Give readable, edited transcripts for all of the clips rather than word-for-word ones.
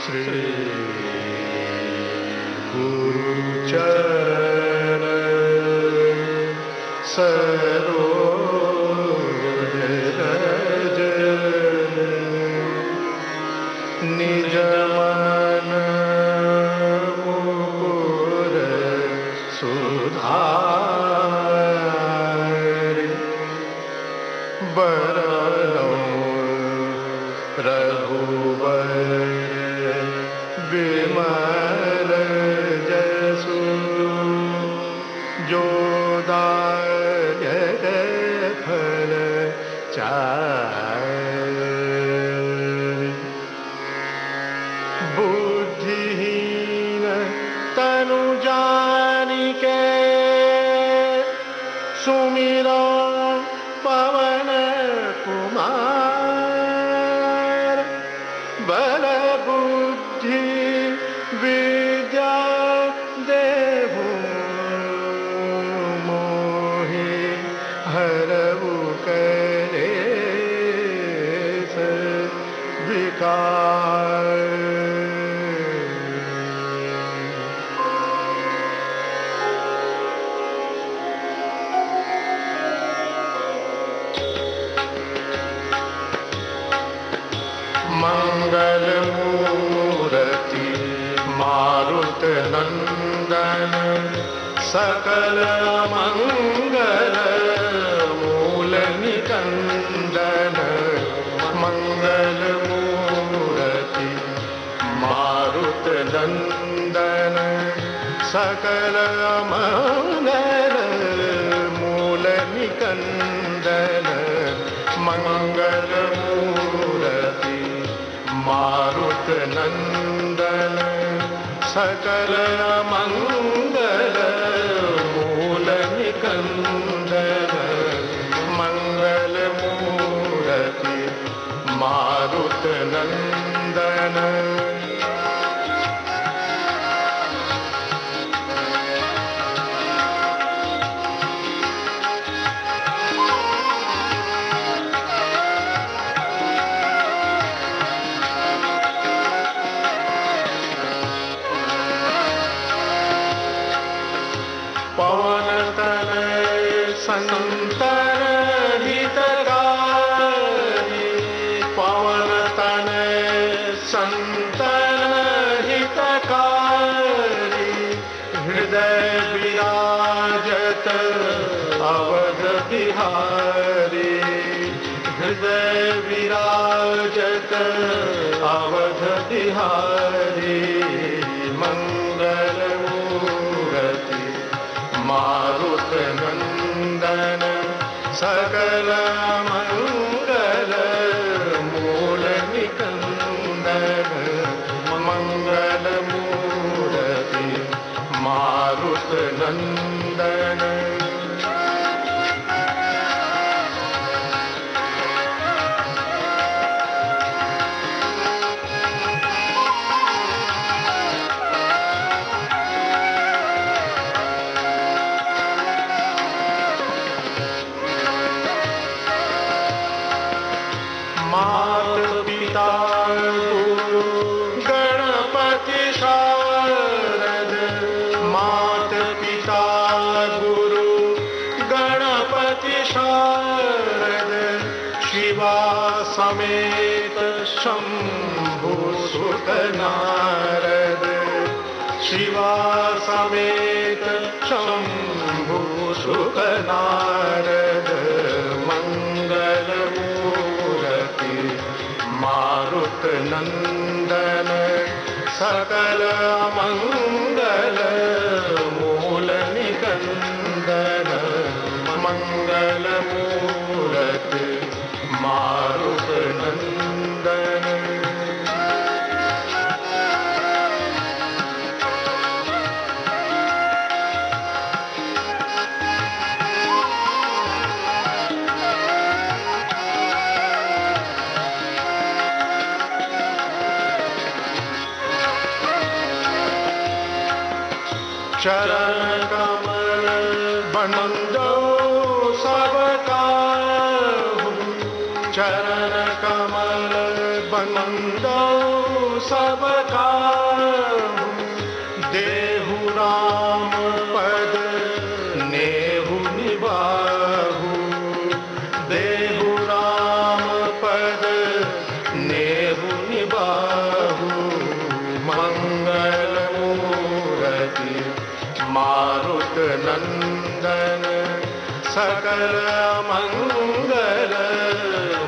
श्री गुरु चरण सरोज रज निज मन मुकुर सुधारि बरनौ रघुबर विमल जसु जो दायक फल चारि बुद्धिहीन तनु जानिके सुमिरो पवन कुमार बल बुद्धि विद्या देहु मोहि हरऊ कलेस विकार मंगल मूर्ति मारुत नंदन सकल मंगल मूल निकंदन मंगल मूर्ति मारुत नंदन सकल मंगल मूल निकंदन मंगल मूर्ति मारुत नंदन सकल मंगल मूल निकंदन मंगल मूर्ति मारुत नंदन पवन तनय संतन हितकारी पवन तनय संतन हितकारी हृदय विराजत अवध बिहारी हृदय विराजत अवध बिहारी मंगल मूर्ति मारुत नंदन सकल मंगल मूल निकंदन मंगल मूर्ति मारुत नंदन मात पिता गुरु गणपति शारद मात पिता गुरु गणपति शारद शिवा समेत शंभु सुत नारद शिवा समेत शंभु सुत नारद मंगल मारुत नंदन सकल मंगल मूल निकंदन मंगल मूर्ति मारुत नंदन चरण कमल बंदो सबका चरण कमल बंदो सब काहू, देहु राम पद नेहु निबाहु, देहु राम पद नेहु निबाहु। मंगल मूरति मारुत नंदन, सकल मंगल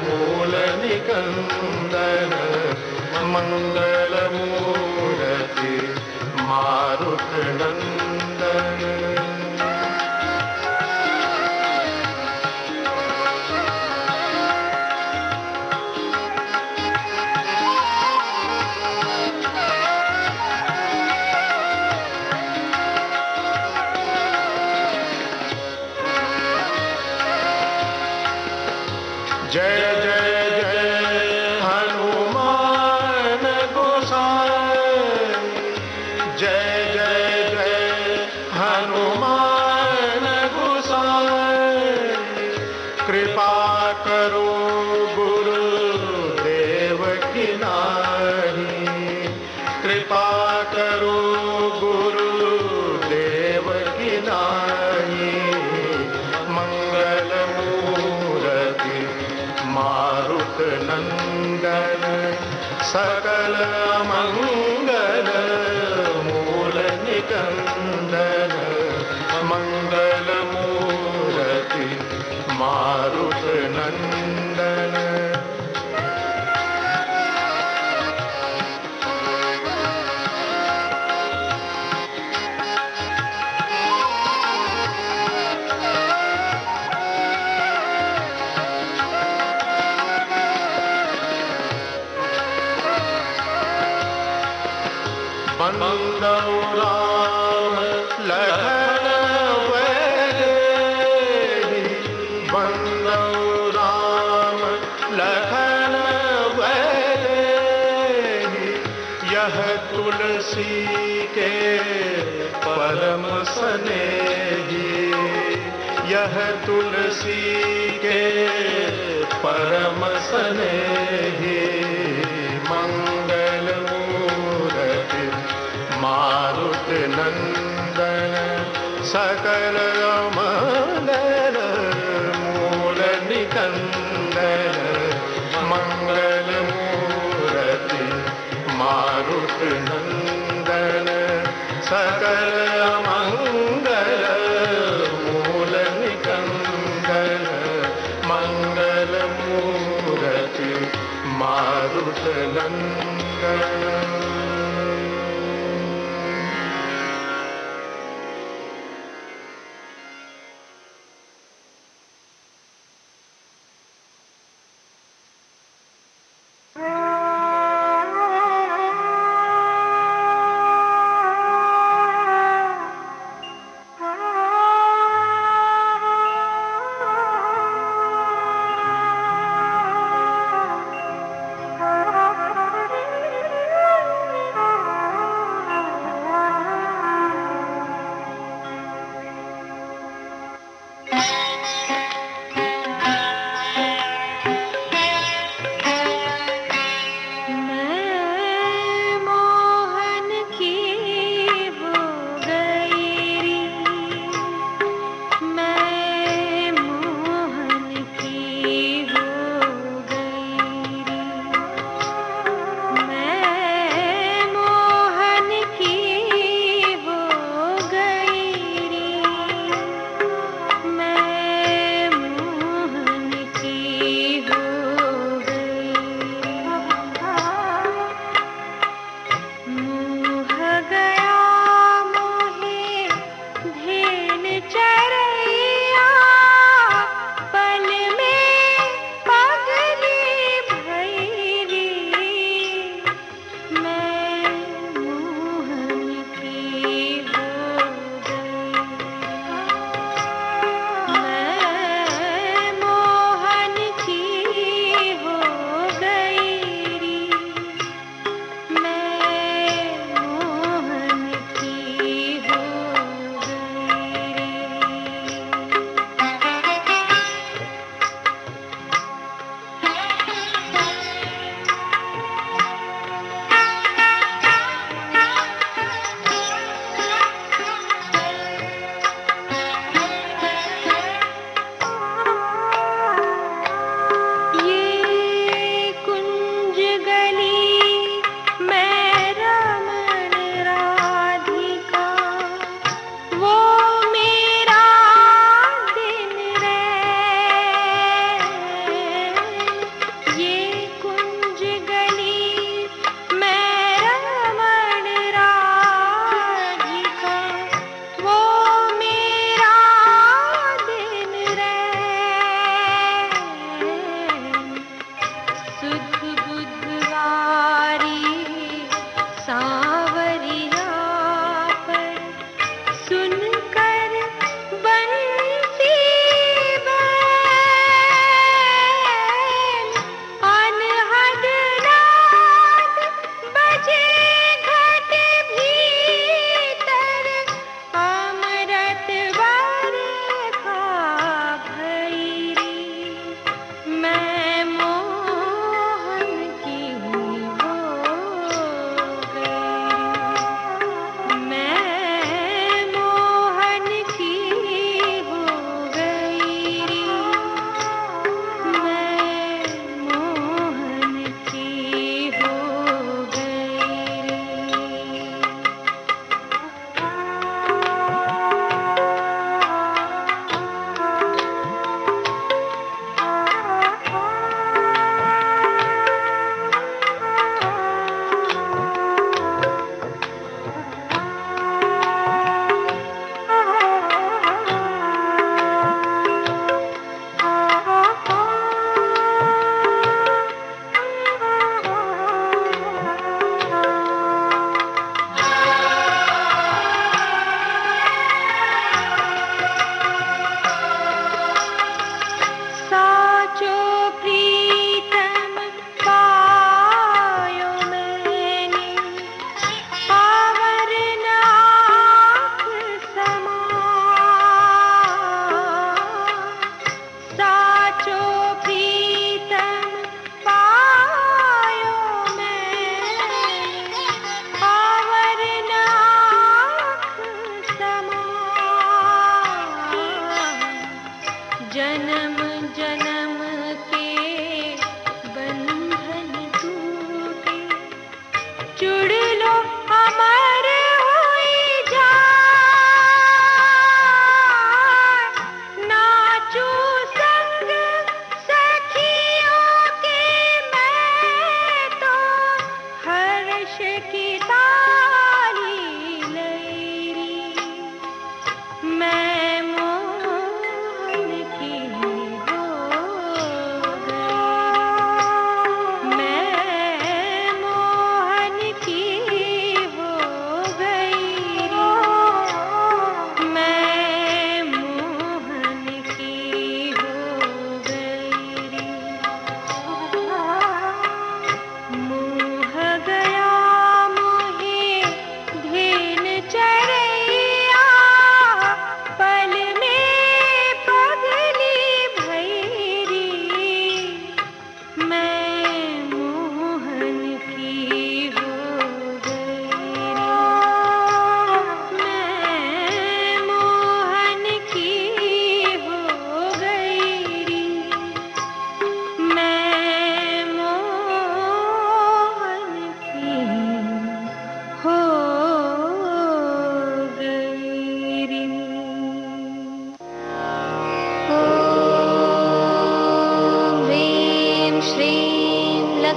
मूल निकंदन। मंगल मूरति मारुत नंदन। जय जय जय हनुमान गोसाई, जय जय जय हनुमान गोसाई। कृपा करो गुरुदेव की नाई, कृपा करो गुरुदेव की नाई। मंगल मूरति मारुत नंदन, सकल मंगल मूल निकंदन। मंगल मूरति मारुत नंदन। बंदौ राम लखन वैदेही, बंदौ राम लखन वैदेही। यह तुलसी के परम स्नेही, यह तुलसी के परम स्नेही। मंगल मूरति मारुत नंदन, सकल मंगल मूल निकंदन। मंगल मूरति मारुत नंदन, सकल मंगल मूल निकंदन। मंगल मूरति मारुत नंदन।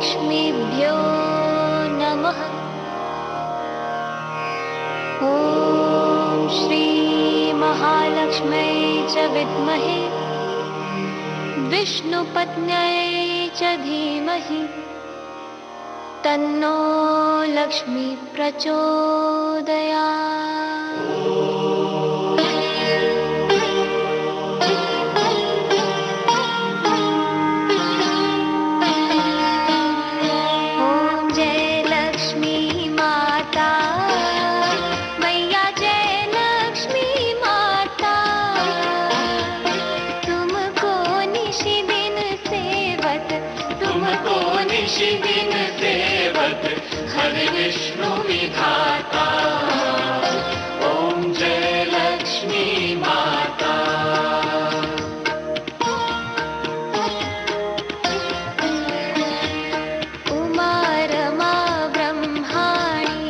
लक्ष्मीभ्यो नमः। ॐ श्री महालक्ष्म्यै च विद्महे विष्णुपत्न्यै च धीमहि तन्नो लक्ष्मी प्रचोदयात्। ॐ जय लक्ष्मी माता, मैया जय लक्ष्मी माता, तुमको निशि दिन सेवत, तुमको निशि दिन सेवत हरि विष्णु विधाता। ओम जय लक्ष्मी माता। उमा रमा ब्रह्माणी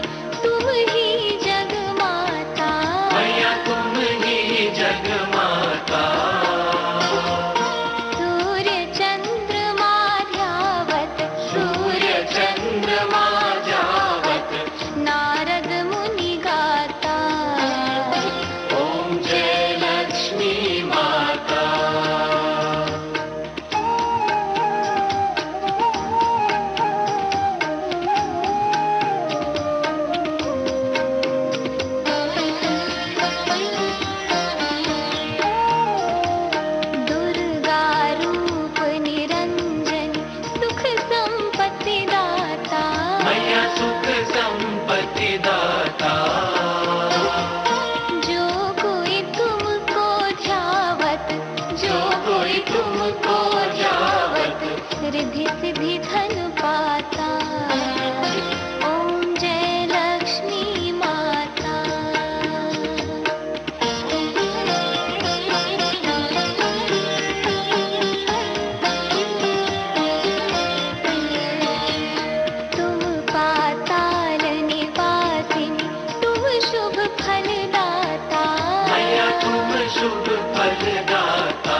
तुम ही जगमाता, मैया तुम ही जगमाता। सूर्य चंद्रमा ध्यावत, सूर्य चंद्रमा ध्यावत नारद मुनि गाता। ओम जय लक्ष्मी माता। दुर्गा रूप निरंजनी सुख संपत्ति दाता, मैया सुख संपत्ति दाता। जो कोई तुमको ध्यावत, जो कोई तुमको ध्यावत रिद्धि सिद्धि धन पाता। ओम जय लक्ष्मी माता। तुम पाताल निवासिनी तुम शुभ फल दाता, मैया तुम शुभ फल दाता।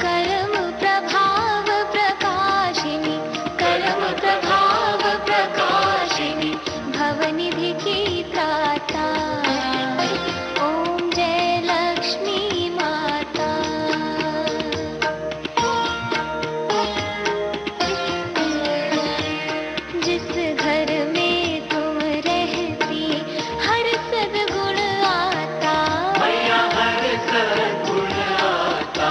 कर्म प्रभाव प्रकाशिनी, कर्म प्रभाव प्रकाशिनी भवनिधि की त्राता। ओम जय लक्ष्मी माता। जिस घर में तुम रहती हर सद्गुण आता, मैया हर सद्गुण आता।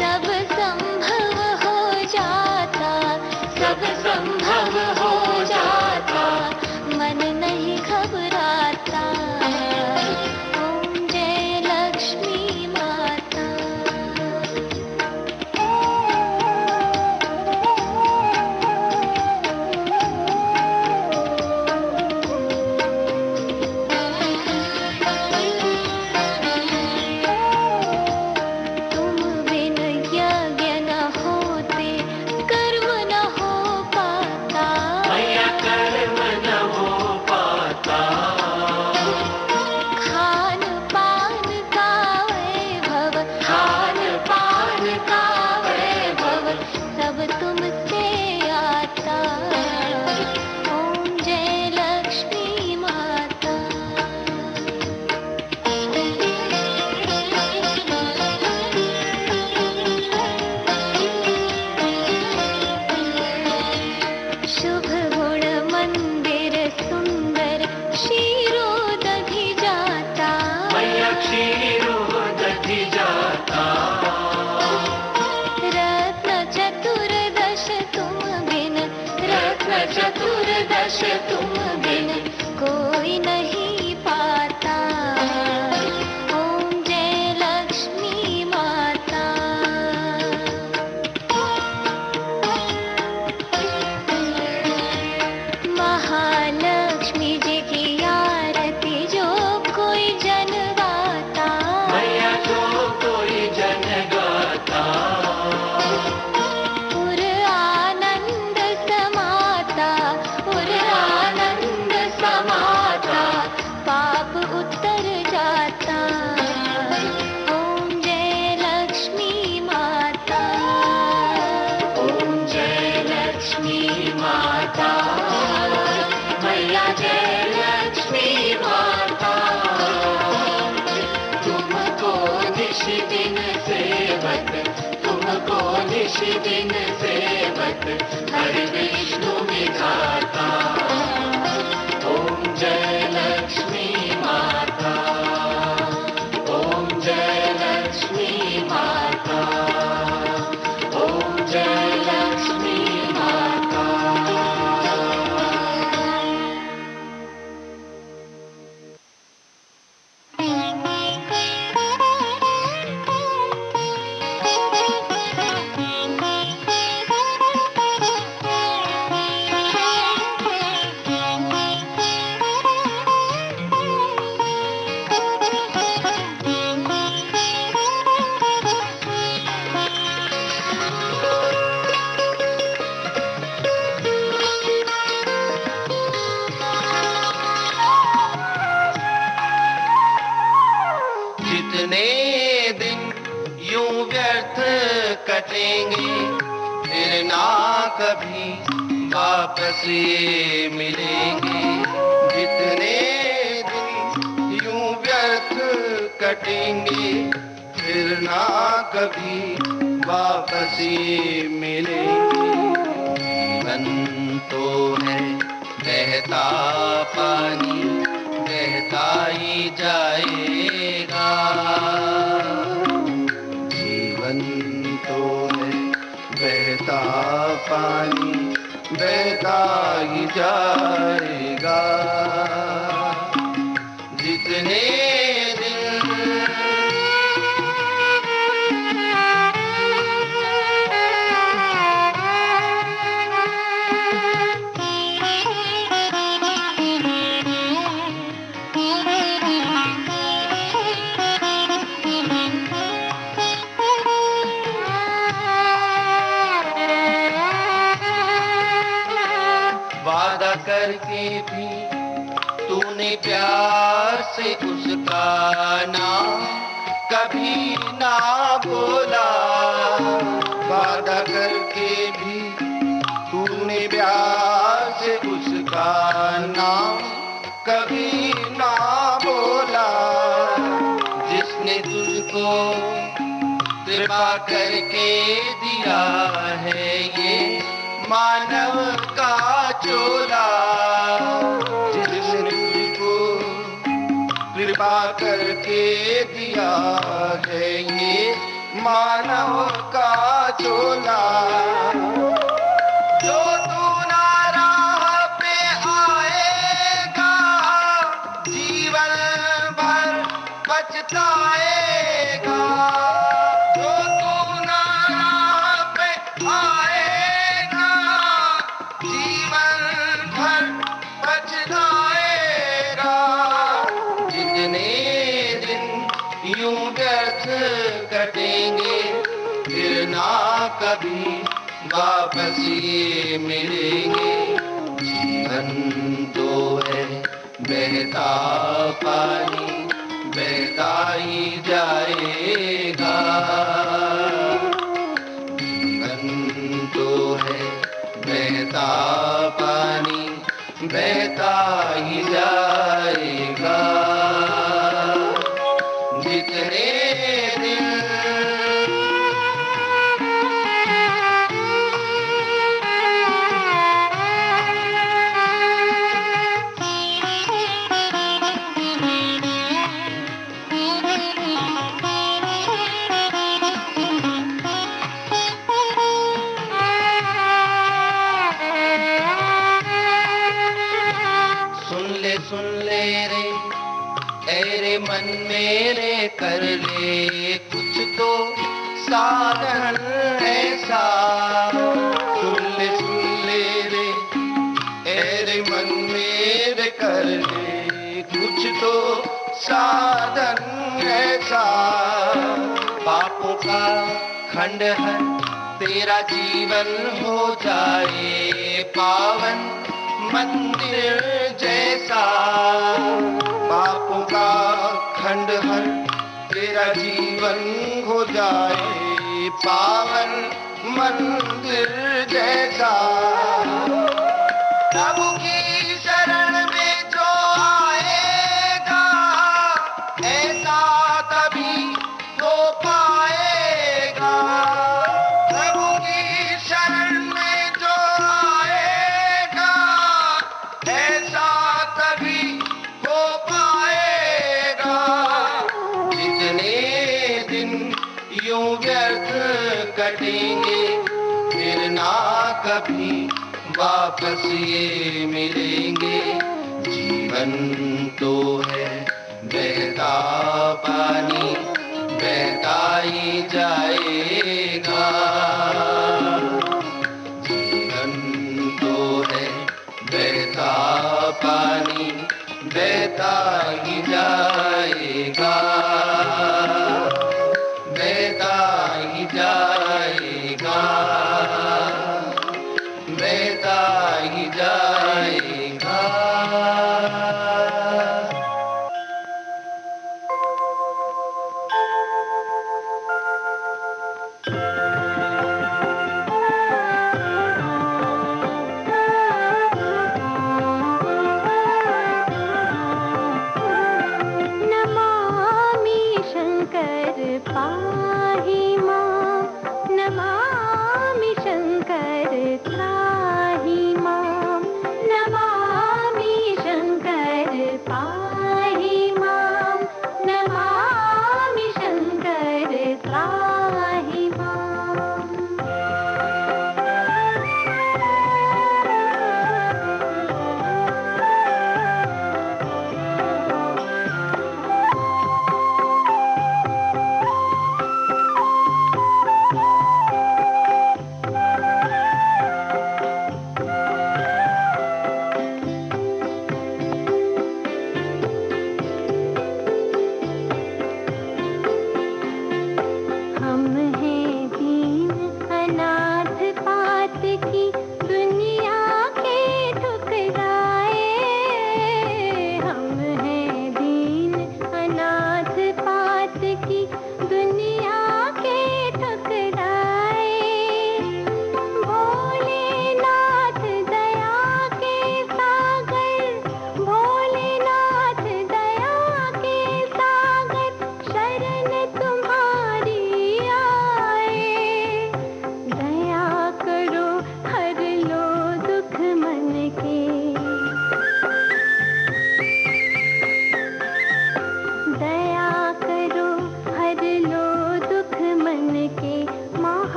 सब संभव हो जाता, सब संभव हो जाता मन नहीं घबराता। निशि दिन सेवक हरि विष्णु विधाता। ओम जय लक्ष्मी माता, ओम जय लक्ष्मी माता, ओम जय लक्ष्मी माता। कटेंगे फिर ना कभी वापस ये मिलेंगे। जितने दिन यूं व्यर्थ कटेंगे फिर ना कभी वापस ये मिलेंगे। जीवन तो है बहता पानी, बहता ही जाएगा। तो है बहता पानी, बहता ही जाएगा। जितने करके भी तूने प्यार से उसका नाम कभी ना बोला। वादा करके भी तूने प्यार से उसका नाम कभी ना बोला। जिसने तुझको कृपा करके दिया है ये मानव का चोला। जिसने तुझको कृपा करके दिया है ये मानव का चोला। जो तू ना राह पे आएगा जीवन भर पछताएगा। जो तू ना राह पे आएगा जीवन भर पछताएगा। जितने दिन यूं व्यर्थ कटेंगे फिर ना कभी वापस ये मिलेंगे। जीवन तो है बहता पानी, बहता ही जाएगा। जीवन तो है बहता पानी, बहता ही जाएगा। जितने दिन सुन ले रे ऐरे मन मेरे, कर ले कुछ तो साधन ऐसा। सुन ले रे ऐरे मन मेरे, कर ले कुछ तो साधन ऐसा। पापों का खंडहर तेरा जीवन हो जाए पावन मंदिर जैसा। पापों का खंडहर तेरा जीवन हो जाए पावन मंदिर जैसा। प्रभु की शरण में जो आएगा ऐसा तभी हो पाएगा। प्रभु यूं व्यर्थ कटेंगे, फिर ना कभी वापस ये मिलेंगे। जीवन तो है बहता पानी, बहता ही जाएगा। जीवन तो है बहता पानी, बहता ही जाएगा, बहता ही जाएगा, बहता ही जाएगा। पाहि मां, नमामि शंकर त्राहि मां, नमामि शंकर पाहि मां, नमामि शंकर त्राहि मां।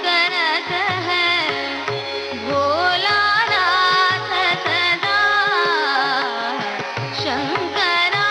करत है भोलानाथ सदा शंकरा।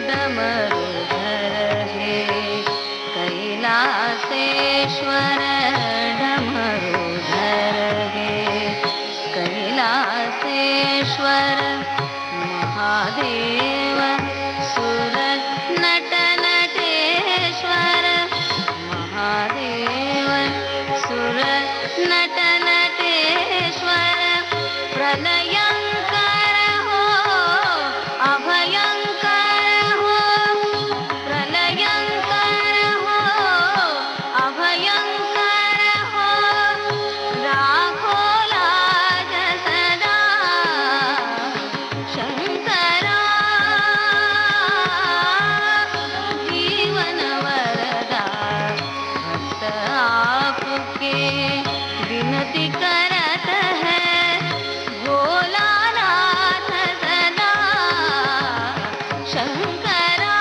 डमरुधर हे कैलासेश्वर, डमरुधर हे कैलासेश्वर, महादेव सुर नट नटेश्वर, महादेव सुर नट नटेश्वर, प्रलयंकर हो अभयंकर हो, प्रलयंकर हो अभयंकर हो, राखो लाज सदा शंकरा। जीवन वरदा भक्त आपके विनती करत है भोलानाथ सदा शंकरा।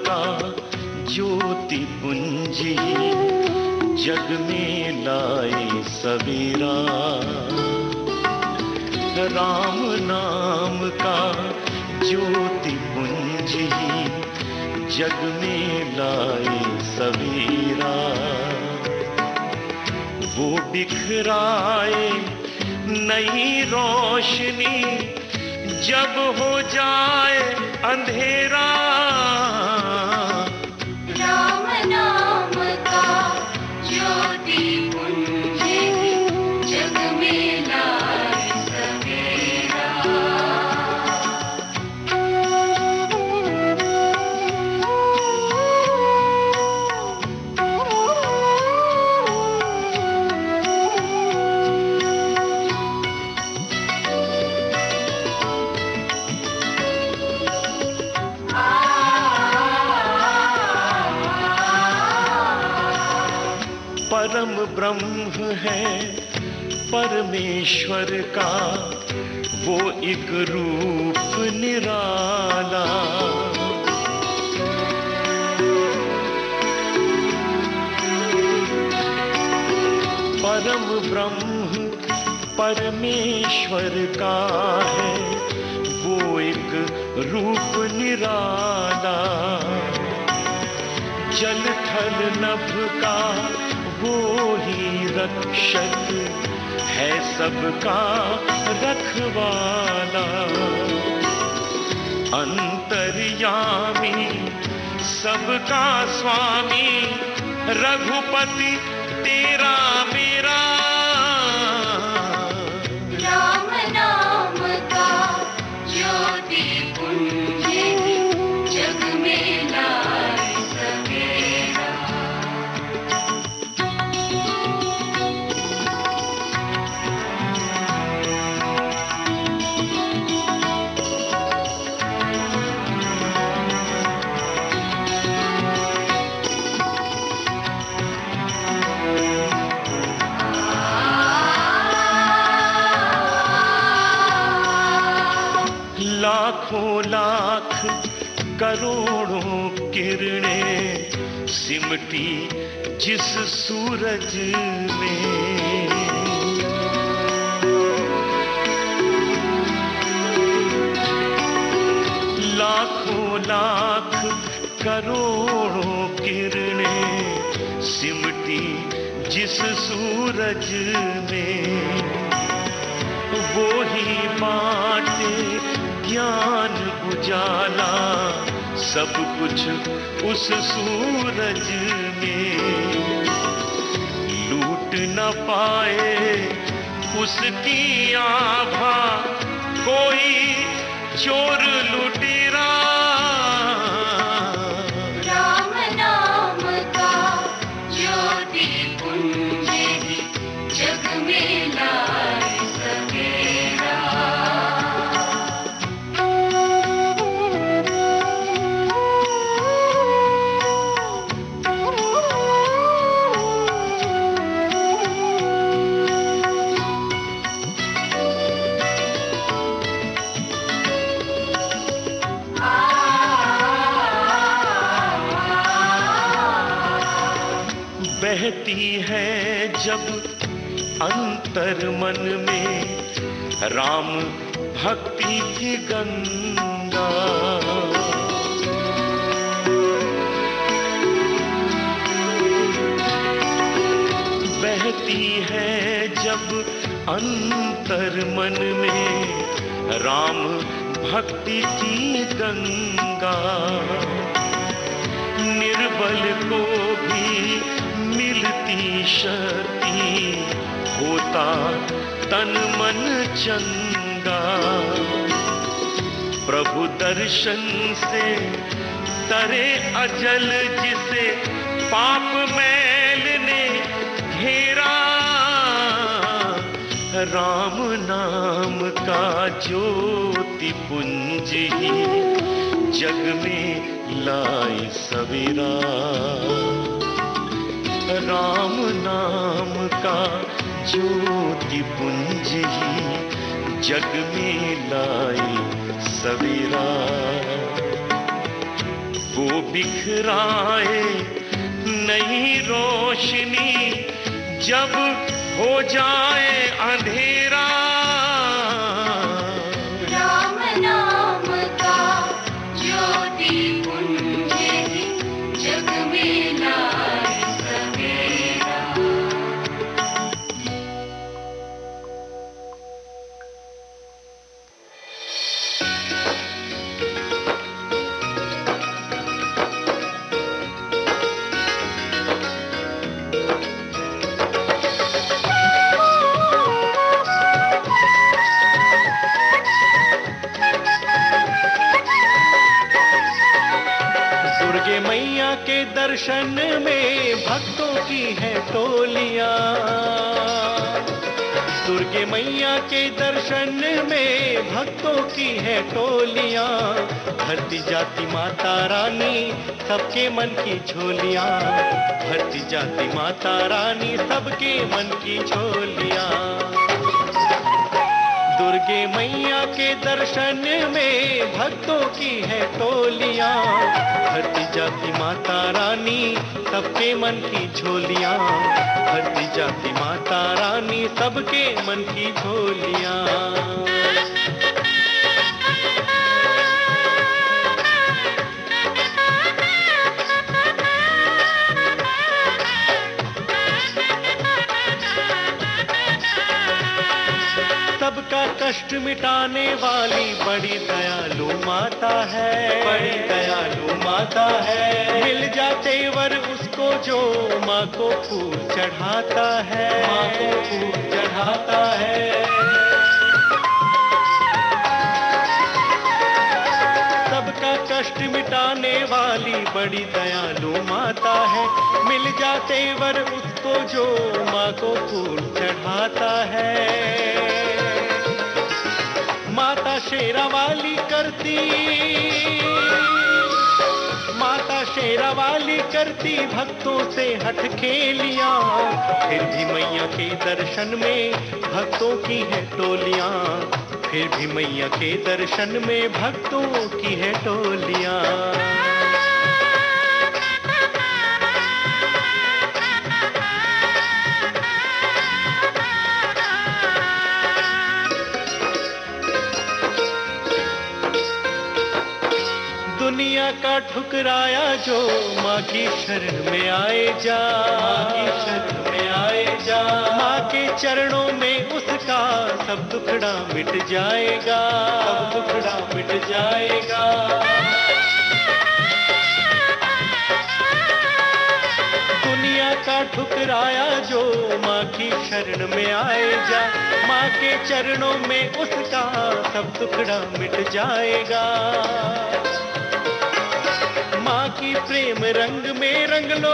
का ज्योति पुंज ही जग में लाए सवेरा। राम नाम का ज्योति पुंज ही जग में लाए सवेरा। वो बिखराए नई रोशनी जब हो जाए अंधेरा। राम नाम का ज्योति पुंज ही जग में लाए सवेरा। परम ब्रह्म है परमेश्वर का वो एक रूप निराला। परम ब्रह्म परमेश्वर का है वो एक रूप निराला। जल थल नभ का वो ही रक्षक है सबका रखवाला। अंतर्यामी सबका स्वामी रघुपति तेरा मेरा। राम नाम का ज्योति पुंज ही जग में लाए सवेरा। लाखों लाख करोड़ों किरणें सिमटी जिस सूरज में। लाखों लाख करोड़ों किरणें सिमटी जिस सूरज में। वो ही बाटे ज्ञान उजाला सब कुछ उस सूरज में। लूट न पाए उसकी आभा कोई चोर लुटेरा। राम नाम का ज्योति पुंज ही जग में लाए सवेरा। बहती है जब अंतर मन में राम भक्ति की गंगा। बहती है जब अंतर मन में राम भक्ति की गंगा। निर्बल को भी मिलती शक्ति होता तन मन चंगा। प्रभु दर्शन से तरे अजल जिसे पाप मैल ने घेरा। राम नाम का ज्योति पुंज ही जग में लाए सवेरा। राम नाम का ज्योति पुंज ही जग में लाए सवेरा। वो बिखराए नई रोशनी जब हो जाए अंधेरा। राम नाम का ज्योति पुंज ही जग में लाए सवेरा। दुर्गे मैया के दर्शन में भक्तों की है टोलियां। दुर्गे मैया के दर्शन में भक्तों की है टोलियां। भरती जाती माता रानी सबके मन की झोलियां। भरती जाती माता रानी सबके मन की झोलियां। दुर्गे मैया के दर्शन में भक्तों की है टोलियां। भरती जाती माता रानी सबके मन की झोलियां। भरती जाती माता रानी सबके मन की झोलियां। सबका कष्ट मिटाने वाली बड़ी दयालु माता है। बड़ी दयालु माता है। मिल जाते वर उसको जो माँ को फूल चढ़ाता है। माँ को फूल चढ़ाता है। सबका कष्ट मिटाने वाली बड़ी दयालु माता है। मिल जाते वर उसको जो माँ को फूल चढ़ाता है। माता शेरा वाली करती, माता शेरा वाली करती भक्तों से हठ खेलियां। फिर भी मैया के दर्शन में भक्तों की है टोलियां। फिर भी मैया के दर्शन में भक्तों की है टोलियां। दुनिया का ठुकराया जो माँ की शरण में आए जा। माँ की शरण में आए जा। माँ के चरणों में उसका सब दुखड़ा मिट जाएगा। सब दुखड़ा मिट जाएगा। दुनिया का ठुकराया जो माँ की शरण में आए जा। माँ के चरणों में उसका सब दुखड़ा मिट जाएगा। माँ की प्रेम रंग में रंग लो।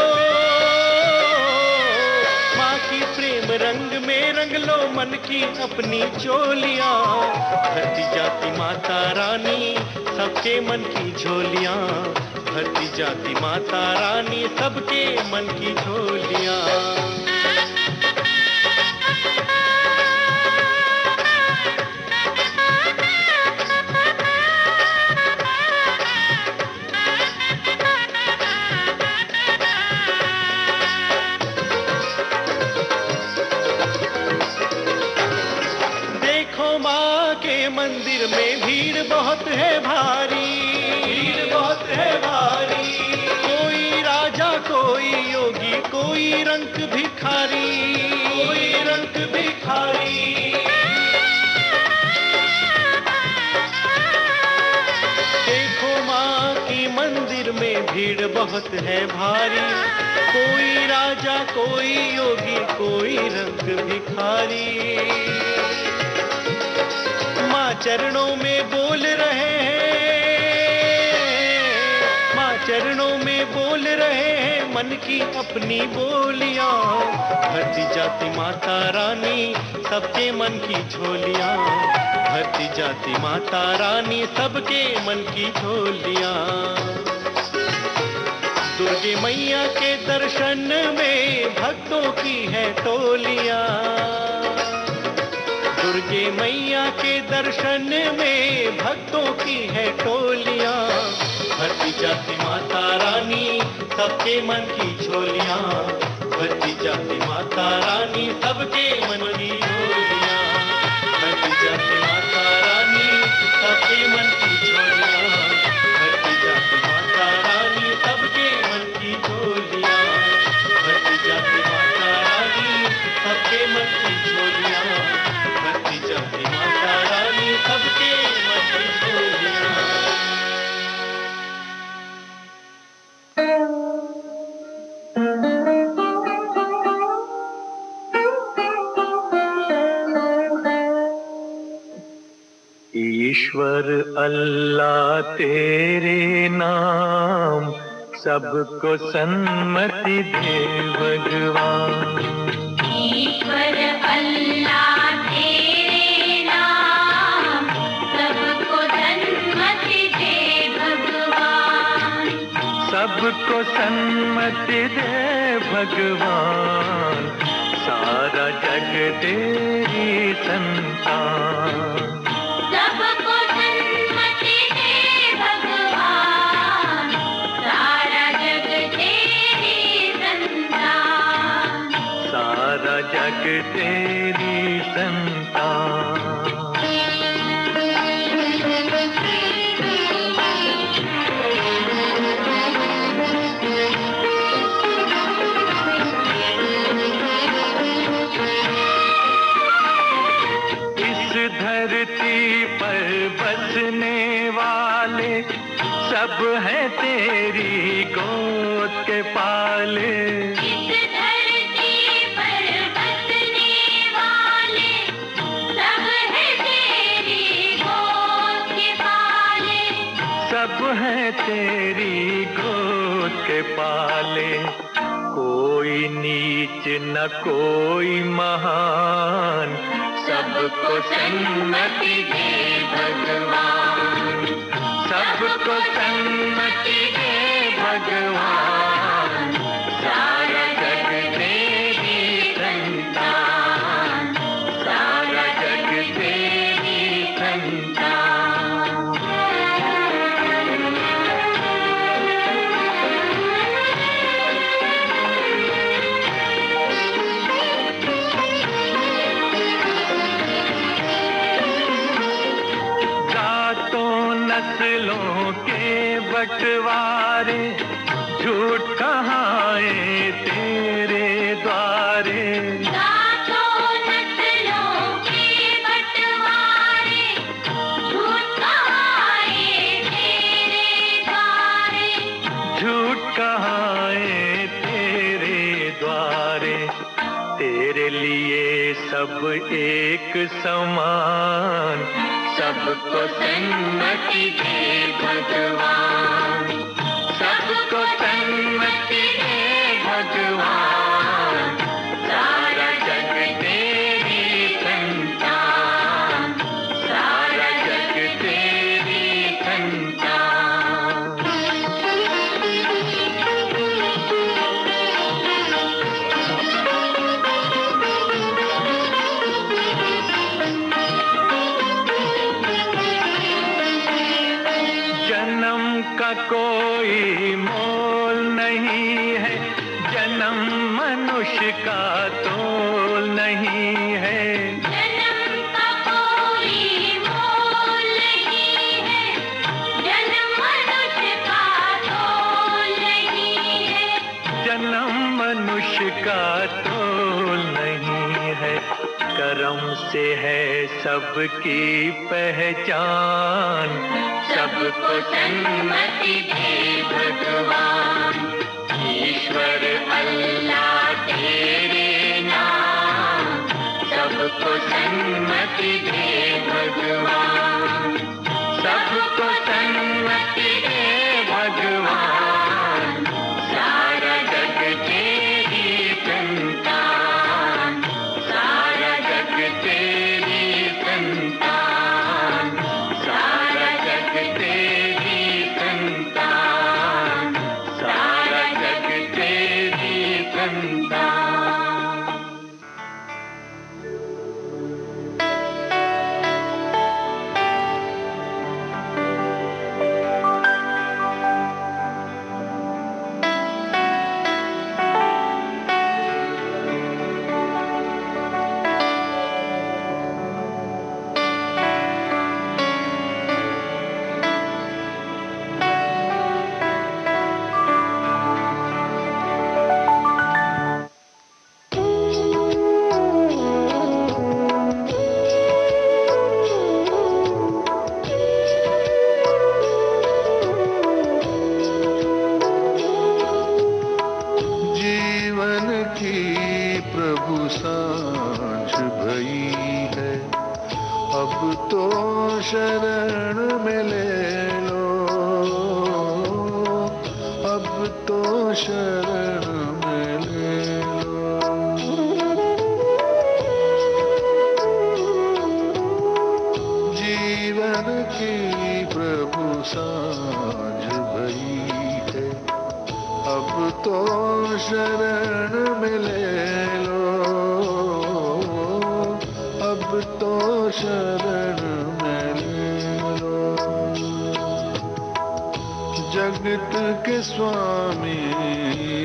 माँ की प्रेम रंग में रंग लो मन की अपनी चोलियां। भरती जाती माता रानी सबके मन की झोलियां। भरती जाती माता रानी सबके मन की झोलियां। मंदिर में भीड़ बहुत है भारी। भीड़ बहुत है भारी। कोई राजा कोई योगी कोई रंक भिखारी। कोई रंक भिखारी। देखो माँ की मंदिर में भीड़ बहुत है भारी। कोई राजा कोई योगी कोई रंक भिखारी। माँ चरणों में बोल रहे हैं। माँ चरणों में बोल रहे हैं मन की अपनी बोलियां। भरती जाती माता रानी सबके मन की झोलियां। भरती जाती माता रानी सबके मन की झोलियां। दुर्गे मैया के दर्शन में भक्तों की है टोलियां। दुर्गे मैया के दर्शन में भक्तों की है टोलियां। भरती जाती माता रानी सबके मन की झोलियां, भरती जाती माता रानी सबके मन की झोलियां, भरती जाती माता रानी सबके मन की झोलियां, भरती जाती माता रानी सबके मन की झोलियां, भरती जाती माता रानी सबके मन की झोलियां, भरती जाती माता रानी सबके मन की झोलियां। ईश्वर अल्लाह तेरे नाम सबको सन्मति दे भगवान। ईश्वर अल्लाह तेरे नाम सबको सन्मति दे भगवान, सबको सन्मति दे भगवान, सारा जग तेरी संतान। सबको सन्मति दे भगवान, सारा जग तेरी संतान, सारा जग तेरी संतान। धरती पर बसने वाले सब हैं तेरी गोद के पाले, इस धरती पर बसने वाले सब हैं तेरी गोद के पाले, सब हैं तेरी गोद के पाले। कोई नीच न कोई महान, सबको सन्मति दे भगवान, सबको सन्मति दे भगवान, सारा जग तेरी संतान, सारा जग तेरी संतान। नस्लों के बंटवारे झूठ कहाए तेरे द्वारे, लाखों नस्लों के बंटवारे झूठ कहाए तेरे द्वारे, झूठ कहाए तेरे द्वारे। तेरे लिए सब एक समान, सबको सन्मति दे भगवान, सबको सन्मति दे भगवान, सारा जग तेरी संतान, सारा जग तेरी संतान। का कोई मोल नहीं है, जन्म मनुष्य का तोल नहीं है, जन्म का कोई मोल नहीं है, जन्म मनुष्य का तोल नहीं है, जन्म मनुष्य का तोल नहीं है। करम से है सबकी पहचान, सबको सन्मति दे भगवान। ईश्वर अल्लाह तेरे नाम सबको सन्मति दे भगवान, सबको सन्मति दे भगवान, सारा जग तेरी संतान, सारा जग तेरी संतान, सारा जग तेरी संतान, सारा जग तेरी संतान। तो शरण में ले लो। जीवन की प्रभु सांझ भई है, अब तो शरण में ले लो, अब तो शरण में ले लो। जगत के स्वामी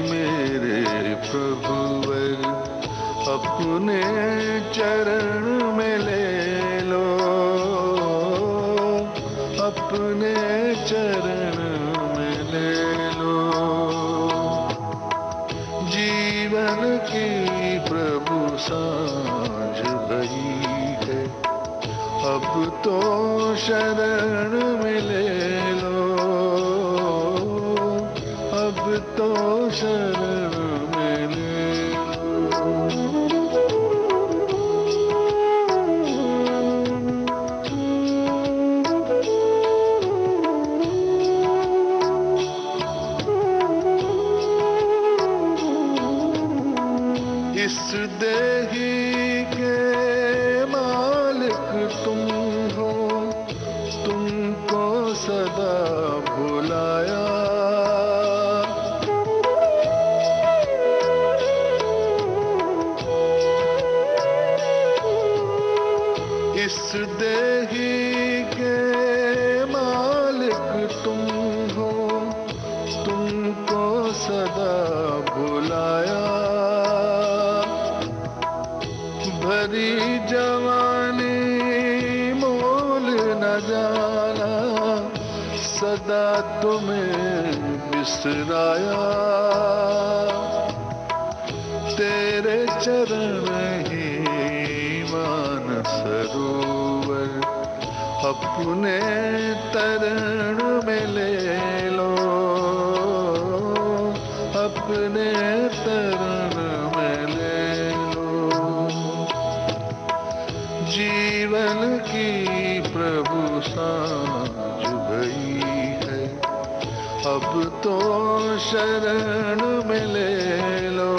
मेरे प्रभुवर, अपने चरण में ले लो, अपने चरण में ले लो। जीवन की प्रभु सांझ भई है, अब तो शरण में ले लो, अब तो शरण में ले लो। इस देही के मालिक तुम हो, तुमको सदा भुलाया। इस देही के मालिक तुम हो, तुमको सदा भुलाया। भरी जवानी मोल न जाना, सदा तुम्हें बिसराया। तेरे चरण ही मान सरोवर, अपने तरण में ले लो, अपने तरण में ले लो। जीवन की प्रभु सांझ भई है, अब तो शरण में ले लो,